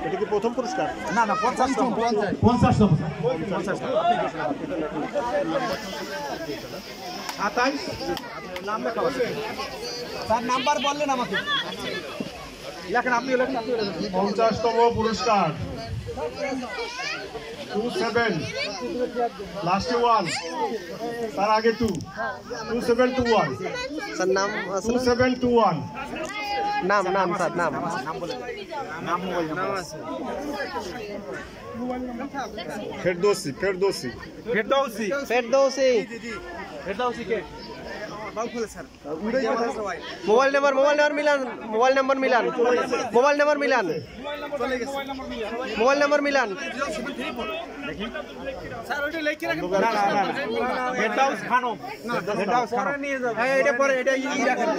এটা কি প্রথম পুরস্কার? না না 50তম 50তম 27 নাম লেখা আছে স্যার নাম্বার বললেন আমাকে লেখেন আপনি লেখেন 50তম পুরস্কার 27 লাস্টে 1 তার আগে 2 2721 স্যার নাম আছে 2721 নাম নাম স্যার নাম নাম মোবাইল নাম আছে ফেরদৌসি ফেরদৌসি ফেরদৌসি কে বাউফলে স্যার মোবাইল নাম্বার মিলান মোবাইল নাম্বার মিলান মোবাইল নাম্বার মিলান মোবাইল নাম্বার মিলান স্যার ওইটা লিখে রাখেন না না না ফেরদৌস খানম ফেরদৌস খানম নিয়ে যাও হ্যাঁ এটা পরে এটা ই রাখেন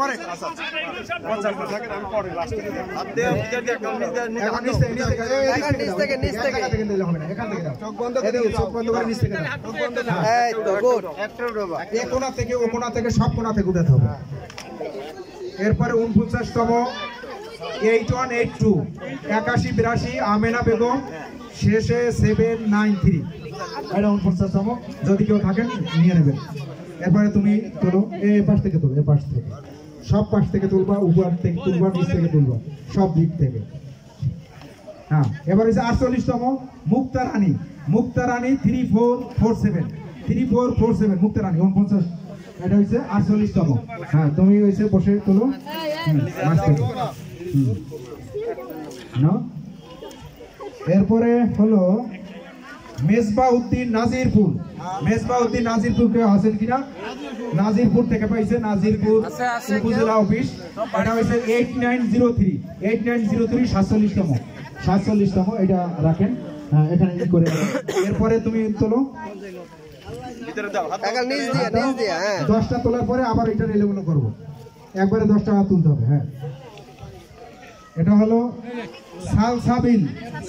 পরে আচ্ছা 50 টাকা আমি পরে লাস্টে আপনি এখন নিচ থেকে নিচ থেকে দিলে হবে না এখান থেকে দাও চোখ বন্ধ করে চোখ বন্ধ করে নিচ থেকে দাও এই তো গুড এই কোণা থেকে ও কোণা থেকে সব কোণা থেকে উঠাতে হবে এরপরে 49তম 8182 8182 আমেনা বেগম শেষে 793 এটা 49তম যদি কেউ থাকেন নিয়ে নেবেন এরপরে তুমি তোলো এই পাশ থেকে তোলো এই পাশ থেকে সব পাশ থেকে তুলবা উপর থেকে তুলবা নিচ থেকে তুলবা সব দিক থেকে হ্যাঁ এবার হচ্ছে 48তম মুক্তা রানী 3447 মুক্তা রানী 49 এটা হচ্ছে 48তম হ্যাঁ তুমি হচ্ছে বসে তোলো না এরপরে হলো মেজবাউদ্দিন নাজিরপুর কে আছেন কিনা নাজিরপুর থেকে পাইছে নাজিরপুর উপজেলা অফিস এটা হচ্ছে 8903 47তম এটা রাখেন এখানে ই করে এরপরে তুমি তোলো ভিতরে দাও নিচ দিয়া হ্যাঁ 10টা তোলার পরে আবার এটা রিলেভেল করব একবারে 10টা তুলতে হবে হ্যাঁ এটা হলো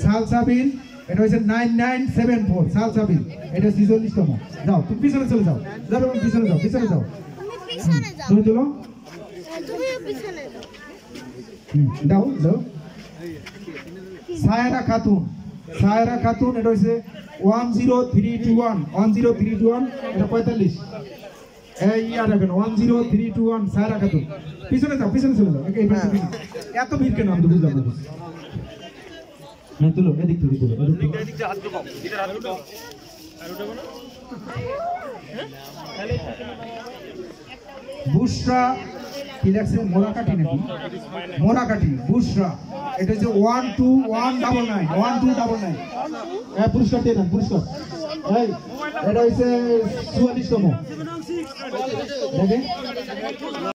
সালসাবিল এটা হচ্ছে 9974 সালসাবিল এটা 46তম যাও তুমি পিছনে চলে যাও পিছনে যাও তুমি তোলো দাও সায়রা খাতুন এটা হচ্ছে 10321 এটা 45 এই ইয়ার রাখেন 10321 সায়রা খাতুন পিছনে চলে যাও এত ভিড় কেন আমি তো বুঝলাম না হ্যাঁ তুলো এদিক থেকে তুলো বুশরা কি লাগছে মোরাকাটি নাকি মোরাকাটি বুশরা এটা হচ্ছে 1299 হ্যাঁ পুরস্কার দিয়ে দেন পুরস্কার এই এটা হচ্ছে 44তম দেখেন